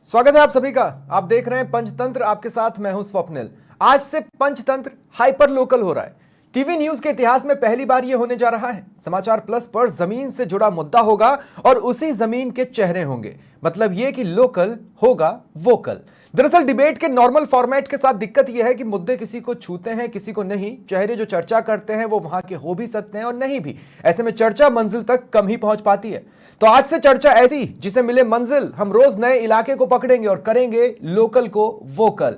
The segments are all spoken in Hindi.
स्वागत है आप सभी का। आप देख रहे हैं पंचतंत्र, आपके साथ मैं हूं स्वप्निल। आज से पंचतंत्र हाइपर लोकल हो रहा है। टीवी न्यूज के इतिहास में पहली बार यह होने जा रहा है। समाचार प्लस पर जमीन से जुड़ा मुद्दा होगा और उसी जमीन के चेहरे होंगे। मतलब यह कि लोकल होगा वोकल। दरअसल डिबेट के नॉर्मल फॉर्मेट के साथ दिक्कत यह है कि मुद्दे किसी को छूते हैं, किसी को नहीं। चेहरे जो चर्चा करते हैं वो वहां के हो भी सकते हैं और नहीं भी। ऐसे में चर्चा मंजिल तक कम ही पहुंच पाती है। तो आज से चर्चा ऐसी जिसे मिले मंजिल। हम रोज नए इलाके को पकड़ेंगे और करेंगे लोकल को वोकल।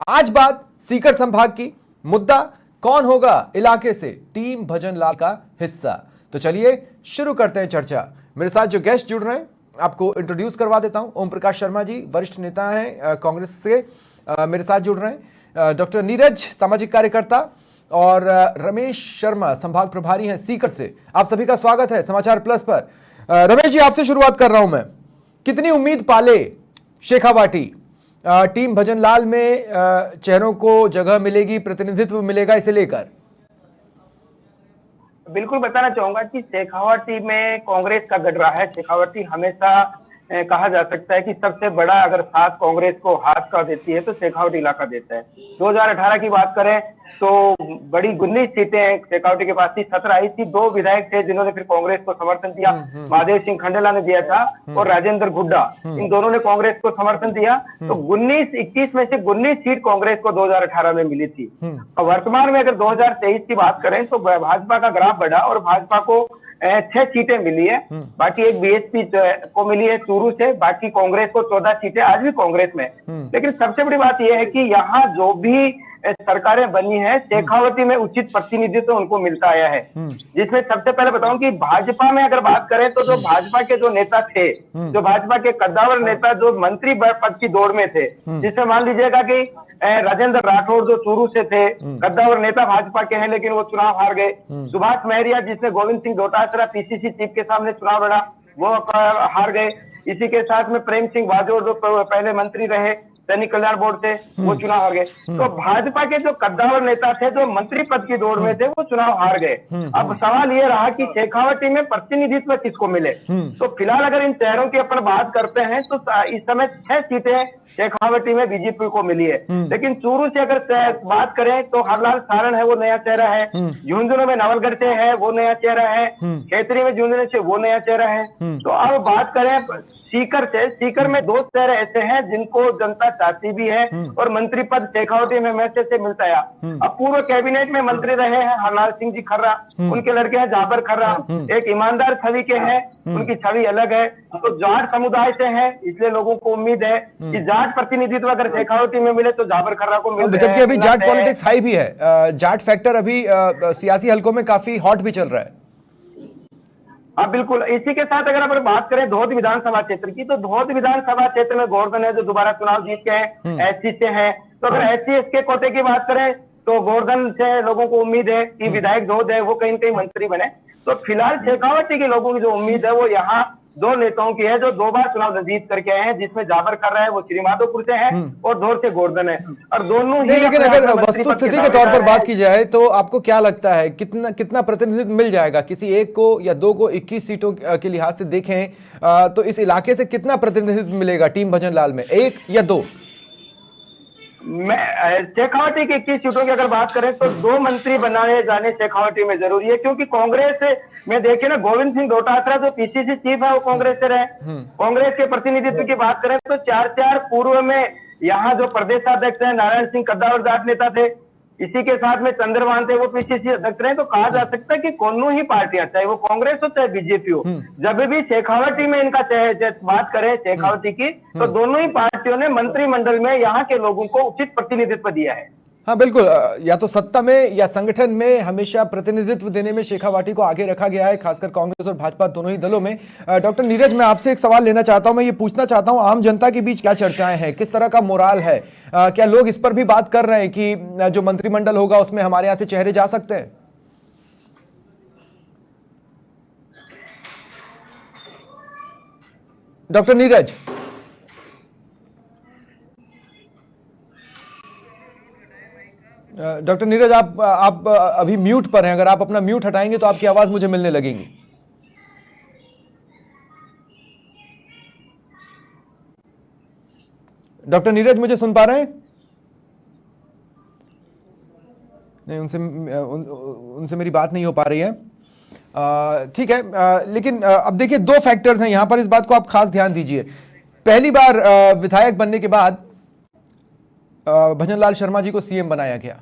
आज बात सीकर संभाग की। मुद्दा कौन होगा इलाके से टीम भजन लाल का हिस्सा। तो चलिए शुरू करते हैं चर्चा। मेरे साथ जो गेस्ट जुड़ रहे हैं आपको इंट्रोड्यूस करवा देता हूं। ओम प्रकाश शर्मा जी वरिष्ठ नेता हैं कांग्रेस से, मेरे साथ जुड़ रहे हैं। डॉक्टर नीरज सामाजिक कार्यकर्ता और रमेश शर्मा संभाग प्रभारी हैं सीकर से। आप सभी का स्वागत है समाचार प्लस पर। रमेश जी, आपसे शुरुआत कर रहा हूं मैं। कितनी उम्मीद पाले शेखावाटी? टीम भजन लाल में चेहरों को जगह मिलेगी, प्रतिनिधित्व मिलेगा इसे लेकर? बिल्कुल बताना चाहूंगा कि शेखावाटी में कांग्रेस का गढ़ रहा है। शेखावाटी हमेशा कहा जा सकता है कि सबसे बड़ा अगर साथ कांग्रेस को हाथ का देती है तो शेखावाटी इलाका देता है। 2018 की बात करें तो बड़ी 19 सीटें शेखावाटी के पास थी, 17 आई थी। 2 विधायक थे जिन्होंने फिर कांग्रेस को समर्थन दिया। महादेव सिंह खंडेला ने दिया था और राजेंद्र हुड्डा, इन दोनों ने कांग्रेस को समर्थन दिया। तो 19-21 में से 19 सीट कांग्रेस को 2018 में मिली थी। वर्तमान में अगर 2023 की बात करें तो भाजपा का ग्राफ बढ़ा और भाजपा को 6 सीटें मिली है। बाकी एक बीएसपी को मिली है चूरू से, बाकी कांग्रेस को 14 सीटें आज भी कांग्रेस में। लेकिन सबसे बड़ी बात यह है कि यहाँ जो भी सरकारें बनी है शेखावाटी में उचित प्रतिनिधित्व उनको मिलता आया है। जिसमें सबसे पहले बताऊं कि भाजपा में अगर बात करें तो जो भाजपा के जो नेता थे, जो भाजपा के कद्दावर नेता जो मंत्री पद की दौड़ में थे, जिसमें मान लीजिएगा कि राजेंद्र राठौड़ जो चूरू से थे, कद्दावर नेता भाजपा के हैं लेकिन वो चुनाव हार गए। सुभाष महरिया जिसने गोविंद सिंह डोटासरा पीसीसी चीफ के सामने चुनाव लड़ा, वो हार गए। इसी के साथ में प्रेम सिंह बाजोर जो पहले मंत्री रहे सैनिक कल्याण बोर्ड से, वो चुनाव हार गए। तो भाजपा के जो कद्दावर नेता थे जो मंत्री पद की दौड़ में थे वो चुनाव हार गए। अब सवाल ये रहा कि शेखावाटी में प्रतिनिधित्व किसको मिले। तो फिलहाल अगर इन चेहरों की अपन बात करते हैं तो इस समय 6 सीटें शेखावाटी में बीजेपी को मिली है। लेकिन चूरू से अगर बात करें तो हरलाल सारण है, वो नया चेहरा है। झुंझुनू में नवलगढ़ से है, वो नया चेहरा है। खेतरी में झुंझुनू से वो नया चेहरा है। तो अब बात करें सीकर से, सीकर में 2 चेहरे ऐसे हैं जिनको जनता चाहती भी है और मंत्री पद शेखावाटी में मैसे से मिलता है। अब पूर्व कैबिनेट में मंत्री रहे हैं हरलाल सिंह जी खर्रा, उनके लड़के हैं जाबर खर्रा, एक ईमानदार छवि के हैं, उनकी छवि अलग है। तो जाट समुदाय से हैं, इसलिए लोगों को उम्मीद है कि जाट प्रतिनिधित्व अगर शेखावाटी में मिले तो जाबर खर्रा को मिले। जबकि अभी जाट पॉलिटिक्स हाई भी है, जाट फैक्टर अभी सियासी हलकों में काफी हॉट भी चल रहा है। हाँ बिल्कुल। इसी के साथ अगर अपन बात करें धौध विधानसभा क्षेत्र की, तो धौध विधानसभा क्षेत्र में गोवर्धन है जो दोबारा चुनाव जीत के हैं, एससी से हैं। तो अगर SC के कोटे की बात करें तो गोवर्धन से लोगों को उम्मीद है कि विधायक धौध है वो कहीं न कहीं मंत्री बने। तो फिलहाल शेखावाटी के लोगों की जो उम्मीद है वो यहाँ 2 नेताओं की है जो 2 बार चुनाव जीत करके आए हैं, जिसमें जाबर कर रहा है वो श्रीमाधोपुर से है और धौर से गोवर्धन है। और दोनों ही लेकिन अगर वस्तु स्थिति के तौर पर बात की जाए तो आपको क्या लगता है कितना प्रतिनिधित्व मिल जाएगा किसी एक को या 2 को? 21 सीटों के लिहाज से देखें तो इस इलाके से कितना प्रतिनिधित्व मिलेगा टीम भजन लाल में, 1 या 2? शेखावाटी की 21 सीटों की अगर बात करें तो 2 मंत्री बनाए जाने शेखावाटी में जरूरी है, क्योंकि कांग्रेस में देखिए ना गोविंद सिंह डोटासरा जो पीसीसी चीफ है वो कांग्रेस से रहे। कांग्रेस के प्रतिनिधित्व की बात करें तो 4 पूर्व में यहाँ जो प्रदेशाध्यक्ष है नारायण सिंह कद्दावर जाट नेता थे, इसी के साथ में चंद्रभान थे वो पीसीसी अध्यक्ष रहे। तो कहा जा सकता है कि दोनों ही पार्टियां, चाहे वो कांग्रेस हो चाहे बीजेपी हो, जब भी शेखावाटी में इनका बात करें शेखावाटी की तो दोनों ही पार्टियों ने मंत्रिमंडल में यहाँ के लोगों को उचित प्रतिनिधित्व दिया है। हाँ बिल्कुल, या तो सत्ता में या संगठन में हमेशा प्रतिनिधित्व देने में शेखावाटी को आगे रखा गया है, खासकर कांग्रेस और भाजपा दोनों ही दलों में। डॉक्टर नीरज, मैं आपसे एक सवाल लेना चाहता हूं। मैं ये पूछना चाहता हूं आम जनता के बीच क्या चर्चाएं हैं, किस तरह का मोराल है? क्या लोग इस पर भी बात कर रहे हैं कि जो मंत्रिमंडल होगा उसमें हमारे यहां से चेहरे जा सकते हैं? डॉक्टर नीरज, डॉक्टर नीरज, आप अभी म्यूट पर हैं। अगर आप अपना म्यूट हटाएंगे तो आपकी आवाज मुझे मिलने लगेगी। डॉक्टर नीरज मुझे सुन पा रहे हैं? नहीं, उनसे मेरी बात नहीं हो पा रही है। ठीक है, लेकिन अब देखिए, दो फैक्टर्स हैं यहां पर, इस बात को आप खास ध्यान दीजिए। पहली बार विधायक बनने के बाद भजनलाल शर्मा जी को सीएम बनाया गया।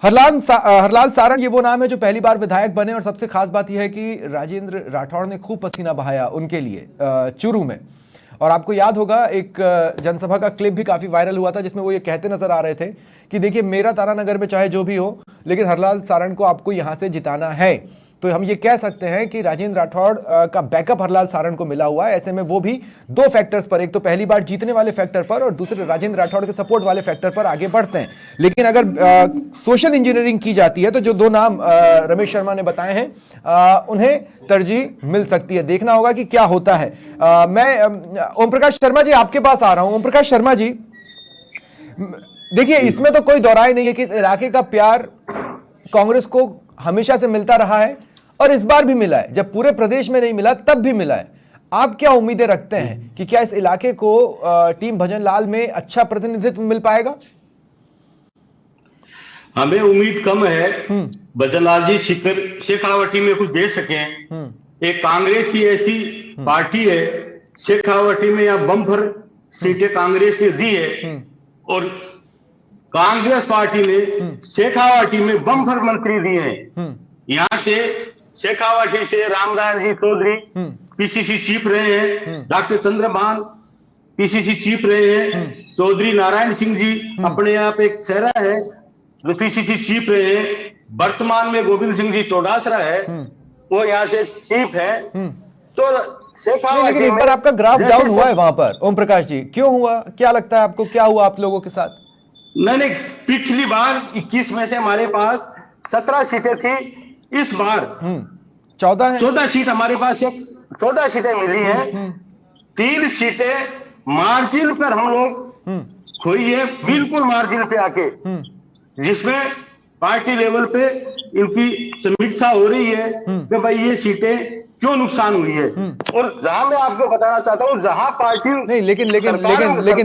हरलाल सारंग ये वो नाम है जो पहली बार विधायक बने, और सबसे खास बात यह है कि राजेंद्र राठौड़ ने खूब पसीना बहाया उनके लिए चूरू में। और आपको याद होगा, एक जनसभा का क्लिप भी काफी वायरल हुआ था जिसमें वो ये कहते नजर आ रहे थे कि देखिए, मेरा तारानगर में चाहे जो भी हो, लेकिन हरलाल सारंग को आपको यहां से जिताना है। तो हम ये कह सकते हैं कि राजेंद्र राठौड़ का बैकअप हरलाल सारंग को मिला हुआ है। ऐसे में वो भी दो फैक्टर्स पर, एक तो पहली बार जीतने वाले फैक्टर पर और दूसरे राजेंद्र राठौड़ के सपोर्ट वाले फैक्टर पर आगे बढ़ते हैं। लेकिन अगर सोशल इंजीनियरिंग की जाती है तो जो दो नाम रमेश शर्मा ने बताए हैं, उन्हें तरजीह मिल सकती है। देखना होगा कि क्या होता है। मैं ओम प्रकाश शर्मा जी आपके पास आ रहा हूं। ओम प्रकाश शर्मा जी, देखिए, इसमें तो कोई दौराई नहीं है कि इस इलाके का प्यार कांग्रेस को हमेशा से मिलता रहा है और इस बार भी मिला है। जब पूरे प्रदेश में नहीं मिला तब भी मिला है। आप क्या उम्मीदें रखते हैं कि क्या इस इलाके को टीम भजनलाल में अच्छा प्रतिनिधित्व मिल पाएगा? हमें उम्मीद कम है भजनलाल जी शेखावाटी में कुछ दे सके। एक कांग्रेस की ऐसी पार्टी है, शेखावाटी में या बम्पर सीटें कांग्रेस ने दी है, और कांग्रेस पार्टी ने शेखावाटी में बम्पर मंत्री दिए हैं। यहाँ से शेखावाटी से रामनारायण जी चौधरी पीसीसी चीफ रहे हैं, डॉक्टर चंद्रभान पीसीसी चीफ रहे हैं, चौधरी नारायण सिंह जी अपने आप एक चेहरा है जो पीसीसी चीफ रहे हैं, वर्तमान में गोविंद सिंह जी चौडासरा है, वो यहाँ से चीफ है। तो शेखावाटी, लेकिन इस बार आपका ग्राफ डाउन हुआ है वहां पर। ओम प्रकाश जी, क्यों हुआ? क्या लगता है आपको, क्या हुआ आप लोगों के साथ? नहीं, पिछली बार 21 में से हमारे पास 17 सीटें थी। इस बार 14 सीट हमारे पास, 14 सीटें मिली हैं। 3 सीटें मार्जिन पर हम लोग खोई है, बिल्कुल मार्जिन पे आके, जिसमें पार्टी लेवल पे इनकी समीक्षा हो रही है कि भाई ये सीटें क्यों नुकसान हुई है। और जहां मैं आपको बताना चाहता हूं, जहां पार्टी नहीं, लेकिन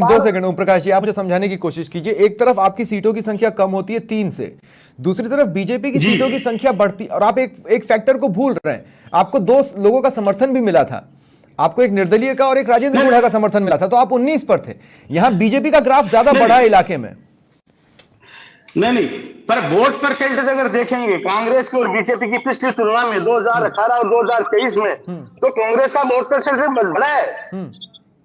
2 सेकंड ओम प्रकाश जी, आप मुझे समझाने की कोशिश कीजिए। एक तरफ आपकी सीटों की संख्या कम होती है 3 से, दूसरी तरफ बीजेपी की सीटों की संख्या बढ़ती, और आप एक फैक्टर को भूल रहे हैं। आपको 2 लोगों का समर्थन भी मिला था। आपको एक निर्दलीय का और एक राजेंद्र गुढ़ा का समर्थन मिला था, तो आप 19 पर थे। यहां बीजेपी का ग्राफ ज्यादा बढ़ा है इलाके में। नहीं, पर वोट परसेंटेज अगर देखेंगे कांग्रेस की और बीजेपी की पिछली तुलना में 2018 और 2023 में, तो कांग्रेस का वोट परसेंटेज बढ़ा है।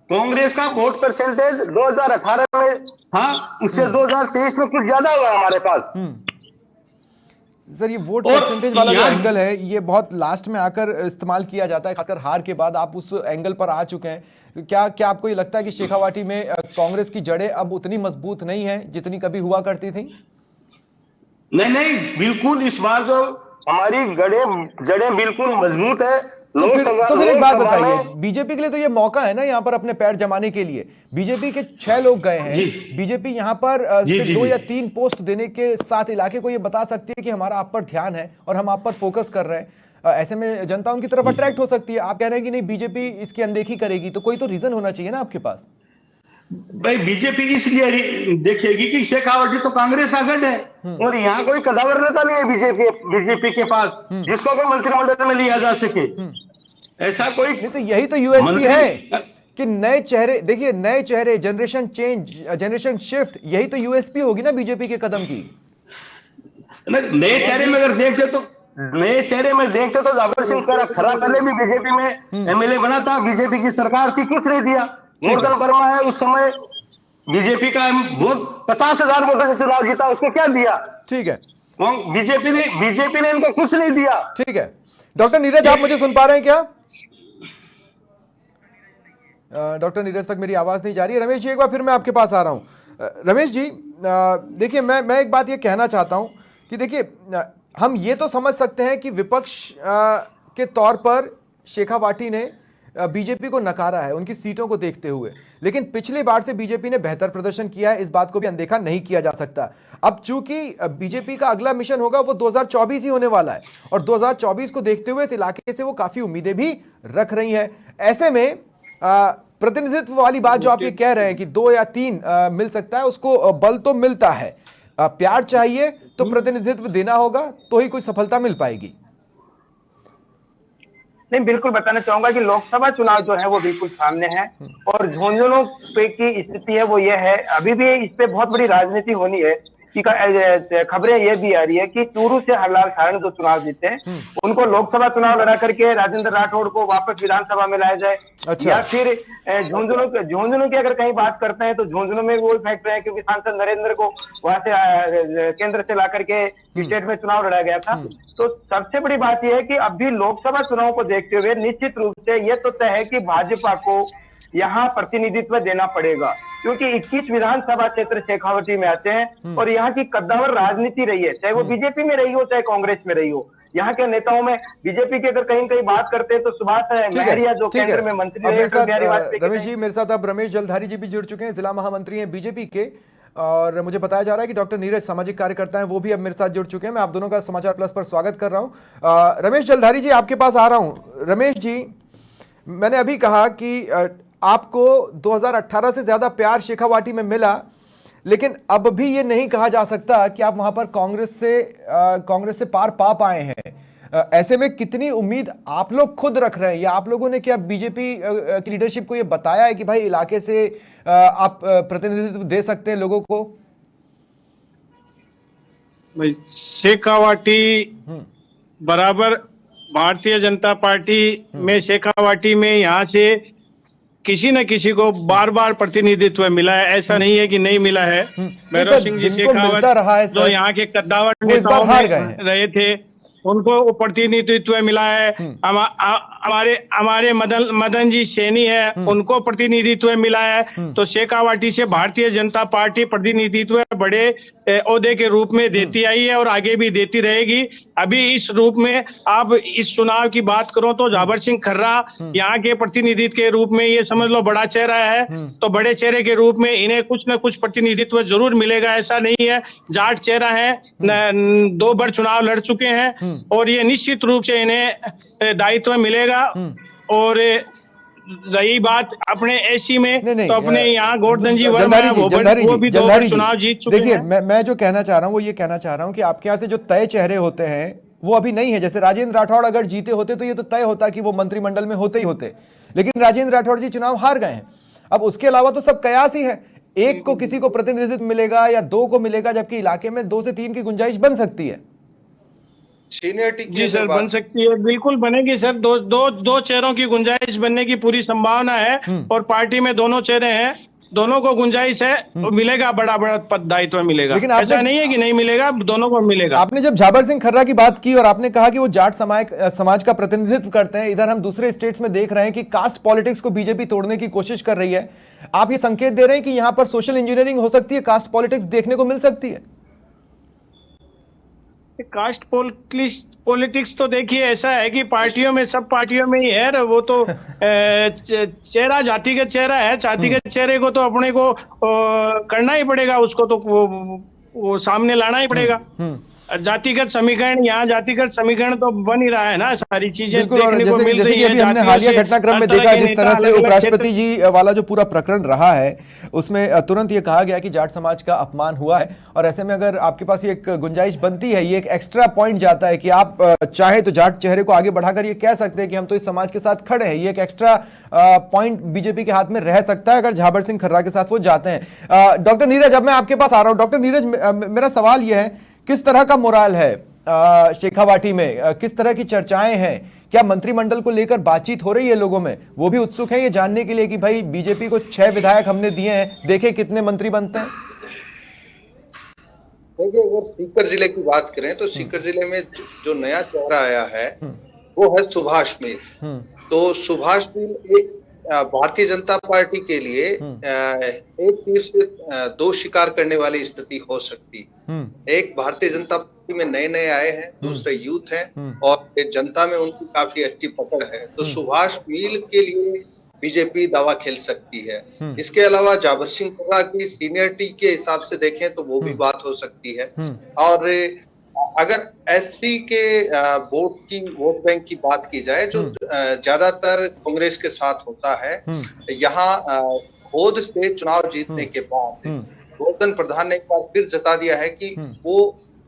कांग्रेस का वोट परसेंटेज 2018 में था, उससे 2023 में कुछ ज्यादा हुआ हमारे पास। सर, ये वोट परसेंटेज वाला जो एंगल है, ये बहुत लास्ट में आकर इस्तेमाल किया जाता है, खासकर हार के बाद। आप उस एंगल पर आ चुके हैं। क्या आपको ये लगता है कि शेखावाटी में कांग्रेस की जड़ें अब उतनी मजबूत नहीं है जितनी कभी हुआ करती थी? नहीं, बिल्कुल। इस बार जो हमारी जड़ें बिल्कुल मजबूत है। तो फिर एक बात बताइए, बीजेपी के लिए तो ये मौका है ना यहाँ पर अपने पैर जमाने के लिए। बीजेपी के 6 लोग गए हैं। बीजेपी यहाँ पर 2 या 3 पोस्ट देने के साथ इलाके को ये बता सकती है कि हमारा आप पर ध्यान है और हम आप पर फोकस कर रहे हैं। ऐसे में जनता उनकी तरफ अट्रैक्ट हो सकती है। आप कह रहे हैं कि नहीं, बीजेपी इसकी अनदेखी करेगी, तो कोई तो रीजन होना चाहिए ना आपके पास। भाई, बीजेपी इसलिए देखेगी कि शेखावाटी तो कांग्रेस का गढ़ है और यहाँ कोई कदावर नेता नहीं है बीजेपी के पास जिसको कोई मंत्रिमंडल में लिया जा सके। ऐसा कोई नहीं, तो यही तो यूएसपी है कि नए चेहरे, देखिए नए चेहरे, जनरेशन चेंज, जनरेशन शिफ्ट, यही तो यूएसपी होगी ना बीजेपी के कदम की। नए चेहरे में अगर देखते तो जावेद सिंह खरा पहले भी बीजेपी में एमएलए बना था, बीजेपी की सरकार थी, कुछ नहीं दिया। मुरगन वर्मा है, उस समय बीजेपी का वोट 50,000 वोटों से चुनाव जीता, उसको क्या दिया? ठीक है, बीजेपी ने इनको कुछ नहीं दिया। ठीक है। डॉक्टर नीरज, आप मुझे सुन पा रहे हैं क्या? डॉक्टर नीरज तक मेरी आवाज नहीं जा रही है। रमेश जी, एक बार फिर मैं आपके पास आ रहा हूं। रमेश जी, देखिए, मैं एक बात ये कहना चाहता हूं कि देखिए, हम ये तो समझ सकते हैं कि विपक्ष के तौर पर शेखावाटी ने बीजेपी को नकारा है उनकी सीटों को देखते हुए, लेकिन पिछली बार से बीजेपी ने बेहतर प्रदर्शन किया है, इस बात को भी अनदेखा नहीं किया जा सकता। अब चूंकि बीजेपी का अगला मिशन होगा वो 2024 ही होने वाला है, और 2024 को देखते हुए इस इलाके से वो काफी उम्मीदें भी रख रही हैं। ऐसे में प्रतिनिधित्व वाली बात जो आप ये कह रहे हैं कि 2 या 3 मिल सकता है, उसको बल तो मिलता है, प्यार चाहिए तो प्रतिनिधित्व देना होगा, तो ही कोई सफलता मिल पाएगी। नहीं, बिल्कुल बताना चाहूंगा कि लोकसभा चुनाव जो है वो बिल्कुल सामने है और झुंझुनू पे की स्थिति है वो ये है, अभी भी इस पे बहुत बड़ी राजनीति होनी है कि खबरें ये भी आ रही है कि चूरू से हरलाल सारण जो चुनाव जीते हैं उनको लोकसभा चुनाव लड़ा करके राजेंद्र राठौड़ को वापस विधानसभा में लाया जाए। अच्छा। या फिर झुंझुनू की अगर कहीं बात करते हैं तो झुंझुनू में वो फैक्टर है क्योंकि सांसद नरेंद्र को वहां से केंद्र से ला करके स्टेट में चुनाव लड़ा गया था। तो सबसे बड़ी बात यह है कि अभी लोकसभा चुनाव को देखते हुए निश्चित रूप से यह तो तय है कि भाजपा को यहाँ प्रतिनिधित्व देना पड़ेगा क्योंकि 21 विधानसभा क्षेत्र शेखावटी में आते हैं और यहाँ की कद्दावर राजनीति रही है, चाहे वो बीजेपी में रही हो चाहे कांग्रेस में रही हो। यहाँ के नेताओं में बीजेपी की अगर कहीं कहीं बात करते हैं तो सुभाष महरिया जो केंद्र में मंत्री रहे, रमेश जी मेरे साथ अब रमेश जलधारी जी भी जुड़ चुके हैं, जिला महामंत्री हैं बीजेपी के, और मुझे बताया जा रहा है कि डॉक्टर नीरज सामाजिक कार्यकर्ता हैं, वो भी अब मेरे साथ जुड़ चुके हैं। मैं आप दोनों का समाचार प्लस पर स्वागत कर रहा हूं। रमेश जलधारी जी आपके पास आ रहा हूं। रमेश जी, मैंने अभी कहा कि आपको 2018 से ज्यादा प्यार शेखावाटी में मिला, लेकिन अब भी ये नहीं कहा जा सकता कि आप वहां पर कांग्रेस से पार पा पाए हैं। ऐसे में कितनी उम्मीद आप लोग खुद रख रहे हैं, या आप लोगों ने क्या बीजेपी की लीडरशिप को ये बताया है कि भाई इलाके से आप प्रतिनिधित्व दे सकते हैं लोगों को? भाई शेखावाटी बराबर भारतीय जनता पार्टी में शेखावाटी में यहाँ से किसी न किसी को बार बार प्रतिनिधित्व मिला है, ऐसा नहीं है कि नहीं मिला है। भैरव सिंह जी शेखावत जो यहाँ के कद्दावर नेताओं में रहे थे उनको प्रतिनिधित्व मिला है। हमारे मदन जी सैनी है उनको प्रतिनिधित्व मिला है। तो शेखावाटी से भारतीय जनता पार्टी प्रतिनिधित्व बड़े ओहदे के रूप में देती आई है और आगे भी देती रहेगी। अभी इस रूप में आप इस चुनाव की बात करो तो जाबर सिंह खर्रा यहाँ के प्रतिनिधित्व के रूप में ये समझ लो बड़ा चेहरा है, तो बड़े चेहरे के रूप में इन्हें कुछ न कुछ प्रतिनिधित्व जरूर मिलेगा, ऐसा नहीं है। जाट चेहरा है, 2 बार चुनाव लड़ चुके हैं और ये निश्चित रूप से इन्हें दायित्व मिलेगा। और रही बात अपने एसी में नहीं, तो अपने यहाँ गोवर्धन जी वर्मा वो भी 2 बार चुनाव जीत चुके हैं। देखिए मैं जो कहना चाह रहा हूँ वो ये कहना चाह रहा हूँ कि आपके यहाँ से जो तय चेहरे होते हैं वो अभी नहीं है। जैसे राजेंद्र राठौड़ अगर जीते होते तो ये तो तय होता कि वो मंत्रिमंडल में होते ही होते, लेकिन राजेंद्र राठौड़ जी चुनाव हार गए हैं। अब उसके अलावा तो सब कयास ही है, एक को किसी को प्रतिनिधित्व मिलेगा या 2 को मिलेगा, जबकि इलाके में 2 से 3 की गुंजाइश बन सकती है। सीनियरिटी जी सर बन सकती है, बिल्कुल बनेगी सर। दो चेहरों की गुंजाइश बनने की पूरी संभावना है और पार्टी में दोनों चेहरे हैं, दोनों को गुंजाइश है, तो मिलेगा बड़ा पद दायित्व मिलेगा। लेकिन ऐसा नहीं है कि नहीं मिलेगा, दोनों को मिलेगा। आपने जब जाबर सिंह खर्रा की बात की और आपने कहा कि वो जाट समाज का प्रतिनिधित्व करते हैं, इधर हम दूसरे स्टेट्स में देख रहे हैं कि कास्ट पॉलिटिक्स को बीजेपी तोड़ने की कोशिश कर रही है। आप ये संकेत दे रहे हैं कि यहां पर सोशल इंजीनियरिंग हो सकती है, कास्ट पॉलिटिक्स देखने को मिल सकती है? कास्ट पॉलिटिक्स तो देखिए ऐसा है कि पार्टियों में, सब पार्टियों में ही है। वो तो चेहरा जातिगत चेहरा है, जातिगत चेहरे को तो अपने को करना ही पड़ेगा, उसको तो वो सामने लाना ही पड़ेगा। जातिगत समीकरण, यहाँ जातिगत समीकरण तो बन ही रहा है ना, सारी चीजें देखने को मिल रही है। हमने हालिया घटनाक्रम में देखा जिस तरह से उपराष्ट्रपति जी वाला जो पूरा प्रकरण रहा है उसमें तुरंत ये कहा गया कि जाट समाज का अपमान हुआ है, और ऐसे में अगर आपके पास ये एक गुंजाइश बनती है, ये एक एक्स्ट्रा पॉइंट जाता है कि आप चाहे तो जाट चेहरे को आगे बढ़ाकर ये कह सकते हैं कि हम तो इस समाज के साथ खड़े हैं। ये एक एक्स्ट्रा पॉइंट बीजेपी के हाथ में रह सकता है अगर जाबर सिंह खर्रा के साथ वो जाते हैं। डॉक्टर नीरज, अब मैं आपके पास आ रहा हूं। डॉक्टर नीरज, मेरा सवाल यह है, किस तरह का मोराल है शेखावाटी में, किस तरह की चर्चाएं हैं? क्या मंत्रिमंडल को लेकर बातचीत हो रही है लोगों में? वो भी उत्सुक हैं ये जानने के लिए कि भाई बीजेपी को 6 विधायक हमने दिए हैं, देखें कितने मंत्री बनते हैं। देखिए, अगर सीकर जिले की बात करें तो सीकर जिले में जो नया चेहरा आया है वो है सुभाष मील। तो सुभाष मील एक भारतीय जनता पार्टी के लिए एक तीर से 2 शिकार करने वाली स्थिति हो सकती। एक भारतीय जनता पार्टी में नए आए हैं, दूसरे यूथ हैं और जनता में उनकी काफी अच्छी पकड़ है। तो सुभाष मील के लिए बीजेपी दावा खेल सकती है। इसके अलावा जाबर सिंह खर्रा की सीनियरिटी के हिसाब से देखें तो वो भी बात हो सकती है। और अगर एससी के वोट बैंक की बात की जाए, जो ज्यादातर कांग्रेस के साथ होता है, यहाँ गोद से चुनाव जीतने के बाद गोवर्धन प्रधान ने एक बार फिर जता दिया है कि वो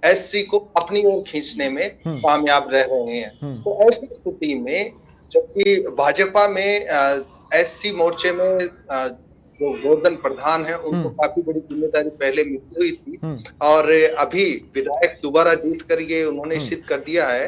एससी को अपनी ओर खींचने में कामयाब रह रहे हैं। तो ऐसी स्थिति में जबकि भाजपा में एससी मोर्चे में जो गोवर्धन प्रधान है उनको काफी बड़ी जिम्मेदारी पहले मिली हुई थी और अभी विधायक दोबारा जीत कर ये उन्होंने सिद्ध कर दिया है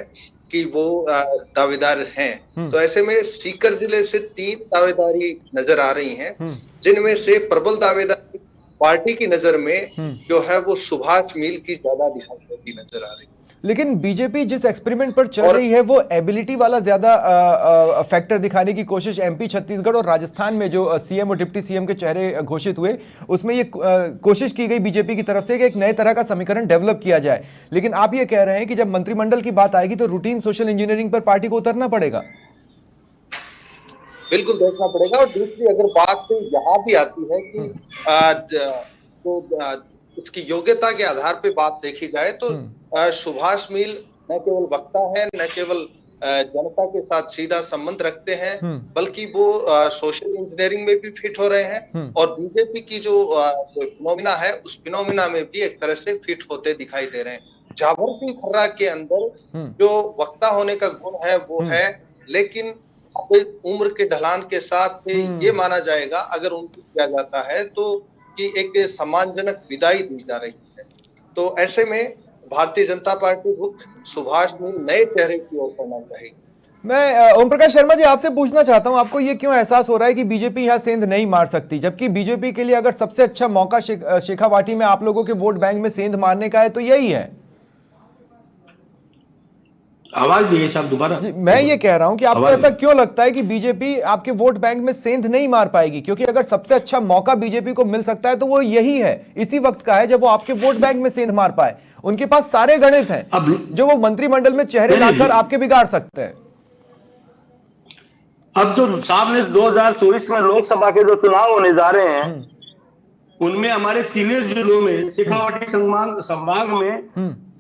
कि वो दावेदार हैं। तो ऐसे में सीकर जिले से 3 दावेदारी नजर आ रही हैं, जिनमें से प्रबल दावेदारी पार्टी की नजर में जो है वो सुभाष मील की ज्यादा दिखाई देती नजर आ रही है। लेकिन बीजेपी जिस एक्सपेरिमेंट पर चल रही है वो एबिलिटी वाला ज्यादा फैक्टर दिखाने की कोशिश एमपी, छत्तीसगढ़ और राजस्थान में जो सीएम और डिप्टी सीएम के चेहरे घोषित हुए उसमें ये कोशिश की गई बीजेपी की तरफ से कि एक नए तरह का समीकरण डेवलप किया जाए। लेकिन आप ये कह रहे हैं कि जब मंत्रिमंडल की बात आएगी तो रूटीन सोशल इंजीनियरिंग पर पार्टी को उतरना पड़ेगा। बिल्कुल देखना पड़ेगा। और दूसरी अगर बात यहाँ भी आती है कि उसकी योग्यता के आधार पे बात देखी जाए तो सुभाष मील न केवल वक्ता है, न केवल जनता के साथ सीधा संबंध रखते हैं, बल्कि वो सोशल इंजीनियरिंग में भी फिट हो रहे हैं और बीजेपी की जो फिनोमिना है उस फिनोमिना में भी एक तरह से फिट होते दिखाई दे रहे हैं। जाबर सिंह खर्रा के अंदर जो वक्ता होने का गुण है वो है, लेकिन उम्र के ढलान के साथ ये माना जाएगा अगर उनको किया जाता है तो कि एक सम्मानजनक विदाई दी जा रही है। तो ऐसे में भारतीय जनता पार्टी रुख सुभाष मील नए चेहरे की ओर करना चाहिए। मैं ओम प्रकाश शर्मा जी आपसे पूछना चाहता हूं, आपको ये क्यों एहसास हो रहा है कि बीजेपी यहां सेंध नहीं मार सकती, जबकि बीजेपी के लिए अगर सबसे अच्छा मौका शेखावाटी में आप लोगों के वोट बैंक में सेंध मारने का है तो यही है? आवाज दिए साहब दोबारा। मैं ये कह रहा हूं कि आपको ऐसा क्यों लगता है कि बीजेपी आपके वोट बैंक में सेंध नहीं मार पाएगी, क्योंकि अगर सबसे अच्छा मौका बीजेपी को मिल सकता है तो वो यही है, इसी वक्त का है जब वो आपके वोट बैंक में सेंध मार पाए। उनके पास सारे गणित हैं जो वो मंत्रिमंडल में चेहरे लाकर आपके बिगाड़ सकते हैं। अब जो सामने 2024 में लोकसभा के जो चुनाव होने जा रहे हैं उनमें हमारे तीनों जिलों में शेखावाटी संभाग में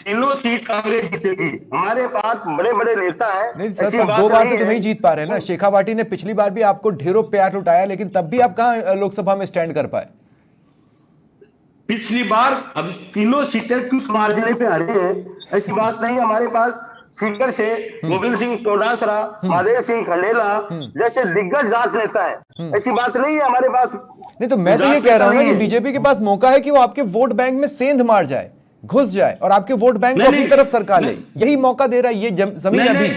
तीनों सीट कांग्रेस जीतेगी। हमारे पास बड़े बड़े नेता हैं। नहीं सर, पर 2 बार से तो नहीं जीत पा रहे ना। शेखावाटी ने पिछली बार भी आपको ढेरों प्यार लुटाया, लेकिन तब भी आप कहां लोकसभा में स्टैंड कर पाए? पिछली बार अब तीनों सीटें किस मार्जिन पे आ रही है ऐसी बात नहीं। हमारे पास सीकर से गोविंद सिंह चौटासरा, महादेव सिंह खंडेला जैसे दिग्गज जाट नेता है, ऐसी बात नहीं है हमारे पास। नहीं तो मैं तो ये कह रहा हूं ना कि बीजेपी के पास मौका है कि वो आपके वोट बैंक में सेंध मार जाए, घुस जाए और आपके वोट बैंक को अपनी तरफ सरका ले। यही मौका दे रहा है ये जमीन अभी।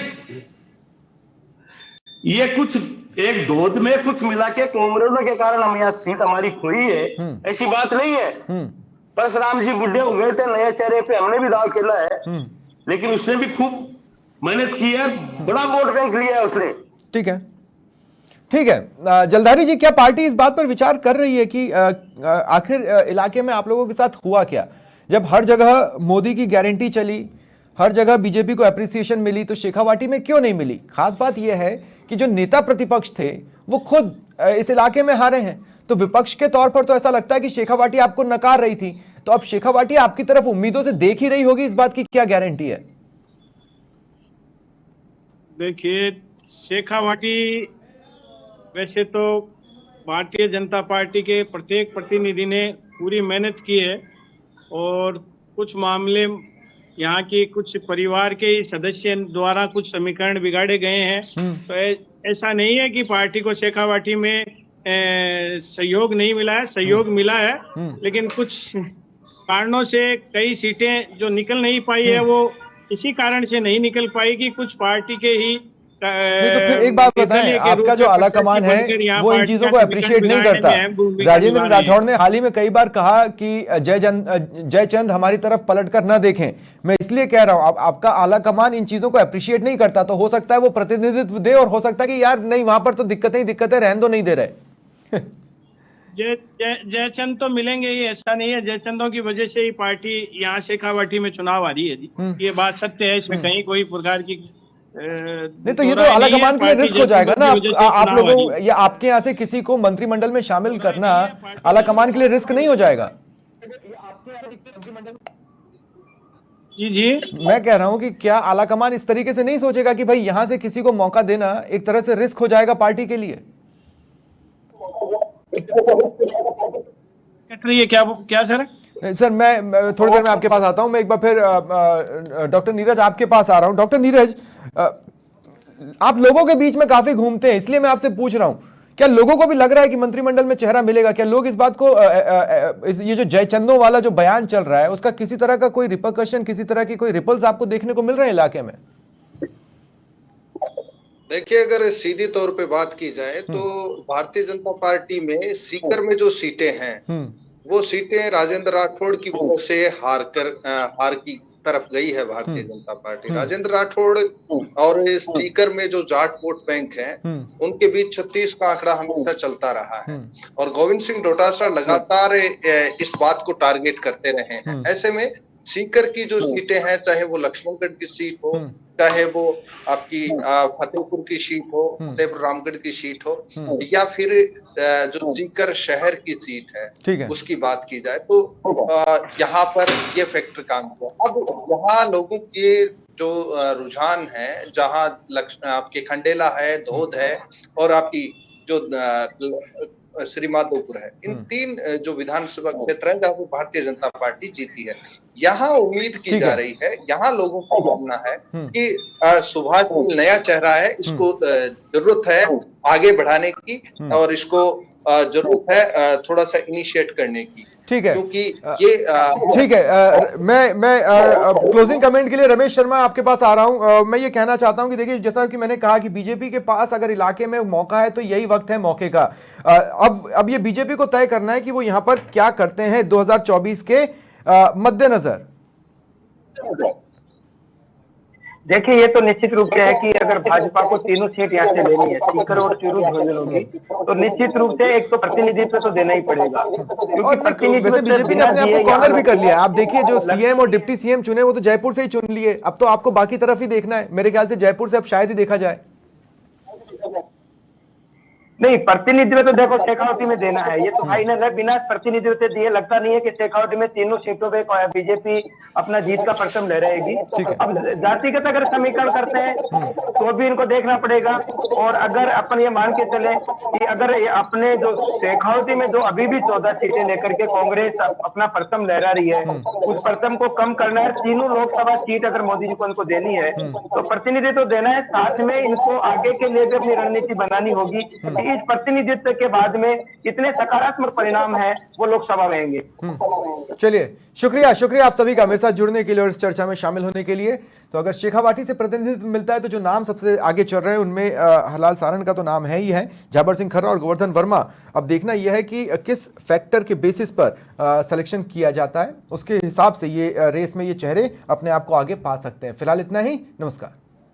ये कुछ एक दूध में कुछ मिला के कांग्रेस के कारण हम यहाँ सीट हमारी खोई है, ऐसी बात नहीं है। परशुराम जी बुढ़े हो गए थे, नए चेहरे पे हमने भी दाव खेला है, लेकिन उसने भी खूब मेहनत की है, बड़ा वोट बैंक लिया है उसने। ठीक है, ठीक है। जलधारी जी, क्या पार्टी इस बात पर विचार कर रही है कि आखिर इलाके में आप लोगों के साथ हुआ क्या? जब हर जगह मोदी की गारंटी चली, हर जगह बीजेपी को अप्रिसिएशन मिली, तो शेखावाटी में क्यों नहीं मिली? खास बात यह है कि जो नेता प्रतिपक्ष थे वो खुद इस इलाके में हारे हैं, तो विपक्ष के तौर पर तो ऐसा लगता है कि शेखावाटी आपको नकार रही थी, तो अब शेखावाटी आपकी तरफ उम्मीदों से देख ही रही होगी, इस बात की क्या गारंटी है? देखिए, शेखावाटी वैसे तो भारतीय जनता पार्टी के प्रत्येक प्रतिनिधि ने पूरी मेहनत की है और कुछ मामले यहाँ की कुछ परिवार के सदस्य द्वारा कुछ समीकरण बिगाड़े गए हैं। तो ऐसा नहीं है कि पार्टी को शेखावाटी में सहयोग नहीं मिला है, सहयोग मिला है, लेकिन कुछ कारणों से कई सीटें जो निकल नहीं पाई है वो इसी कारण से नहीं निकल पाई कि कुछ पार्टी के ही तो फिर एक बात बताएं, आपका जो आला कमान है वो इन चीजों को अप्रिशिएट नहीं करता। राजेंद्र राठौड़ ने हाल ही में कई बार कहा कि जयचंद हमारी तरफ पलटकर न देखें। मैं इसलिए कह रहा हूं, आपका आला कमान इन चीजों को अप्रिशिएट नहीं करता, तो हो सकता है वो प्रतिनिधित्व दे और हो सकता है कि यार नहीं, वहां पर तो दिक्कतें ही दिक्कतें, रहने दो, नहीं दे रहे। जयचंद तो मिलेंगे ही, ऐसा नहीं है। जयचंदों की वजह से ही पार्टी यहाँ शेखावाटी में चुनाव आ रही है जी, ये बात सत्य है, इसमें कहीं कोई प्रकार की नहीं। तो ये तो आला कमान के लिए रिस्क हो जाएगा ना, आप लोगों या आपके यहाँ से किसी को मंत्रिमंडल में शामिल करना आला कमान के लिए रिस्क नहीं हो जाएगा? जी जी। मैं कह रहा हूं कि क्या आलाकमान इस तरीके से नहीं सोचेगा कि भाई यहां से किसी को मौका देना एक तरह से रिस्क हो जाएगा पार्टी के लिए? कट रही है क्या क्या सर? सर मैं थोड़ी देर में आपके पास आता हूं। मैं एक बार फिर डॉक्टर नीरज आपके पास आ रहा हूं। डॉक्टर नीरज, आप लोगों के बीच में काफी घूमते हैं, इसलिए मैं आपसे पूछ रहा हूं, क्या लोगों को भी लग रहा है कि मंत्रिमंडल में चेहरा मिलेगा? क्या लोग इस बात को ये जो जयचंदों वाला जो बयान चल रहा है उसका किसी तरह का कोई रिपरकशन, किसी तरह की कोई रिपल्स आपको देखने को मिल रहे हैं इलाके में? देखिए, अगर सीधी तौर पे बात की जाए तो भारतीय जनता पार्टी में सीकर में जो सीटें हैं वो सीटें राजेंद्र राठौड़ की वजह से हार की तरफ गई है भारतीय जनता पार्टी। राजेंद्र राठौड़ और सीकर में जो जाट वोट बैंक है उनके बीच 36 का आंकड़ा हमेशा चलता रहा है और गोविंद सिंह डोटासरा लगातार इस बात को टारगेट करते रहे हैं। ऐसे में सीकर की जो सीटें हैं, चाहे वो लक्ष्मणगढ़ की सीट हो, चाहे वो आपकी फतेहपुर की सीट हो, फतेहपुर रामगढ़ की सीट हो, या फिर जो सीकर शहर की सीट है उसकी बात की जाए तो यहाँ पर ये फैक्टर काम किया। अब यहाँ लोगों के जो रुझान है, जहाँ आपके खंडेला है, धोद है और आपकी जो श्री माधोपुर है, इन तीन जो विधानसभा क्षेत्र है जहाँ पे भारतीय जनता पार्टी जीती है, यहाँ उम्मीद की जा रही है, यहाँ लोगों को मानना है कि सुभाष नया चेहरा है, इसको जरूरत है आगे बढ़ाने की और इसको जरूरत है थोड़ा सा इनिशिएट करने की। ठीक है, क्योंकि ये ठीक है। मैं क्लोजिंग कमेंट के लिए रमेश शर्मा आपके पास आ रहा हूं। मैं ये कहना चाहता हूं कि देखिए, जैसा कि मैंने कहा कि बीजेपी के पास अगर इलाके में मौका है तो यही वक्त है मौके का। अब ये बीजेपी को तय करना है कि वो यहां पर क्या करते हैं 2024 के मद्देनजर। देखिए, ये तो निश्चित रूप से है कि अगर भाजपा को तीनों सीट यहाँ से लेनी है, सीकर और चूरू झुंझुनू होगी, तो निश्चित रूप से एक तो प्रतिनिधित्व तो देना ही पड़ेगा। और वैसे बीजेपी ने अपने आप को कॉर्नर भी कर लिया। आप देखिए, जो सीएम और डिप्टी सीएम चुने वो तो जयपुर से ही चुन लिए। अब तो आपको बाकी तरफ ही देखना है। मेरे ख्याल से जयपुर से अब शायद ही देखा जाए। नहीं, प्रतिनिधित्व तो देखो शेखावटी में देना है, ये तो फाइनल है। बिना प्रतिनिधित्व से दिए लगता नहीं है कि शेखावटी में तीनों सीटों पे बीजेपी अपना जीत का परचम लहराएगी। अब जातिगत अगर समीकरण करते हैं तो भी इनको देखना पड़ेगा। और अगर अपन ये मान के चले कि अगर ये अपने जो शेखावटी में जो अभी भी 14 सीटें लेकर के कांग्रेस अपना परचम लहरा रही है, उस परचम को कम करना है। तीनों लोकसभा सीट अगर मोदी जी को इनको देनी है तो प्रतिनिधित्व तो देना है, साथ में इनको आगे के लिए भी अपनी रणनीति बनानी होगी। इस प्रतिनिधित्व के बाद में कितने सकारात्मक परिणाम है वो लोकसभा में आएंगे। चलिए, शुक्रिया आप सभी का मेरे साथ जुड़ने के लिए और इस चर्चा में शामिल होने के लिए। तो अगर शेखावाटी से प्रतिनिधित्व मिलता है तो जो नाम सबसे आगे चल रहे हैं उनमें हलाल सारण का तो नाम है ही है, झाबर सिंह खर्रा और गोवर्धन वर्मा। अब देखना यह है कि किस फैक्टर के बेसिस पर सिलेक्शन किया जाता है, उसके हिसाब से ये रेस में ये चेहरे अपने आप को आगे पा सकते हैं। फिलहाल इतना ही, नमस्कार।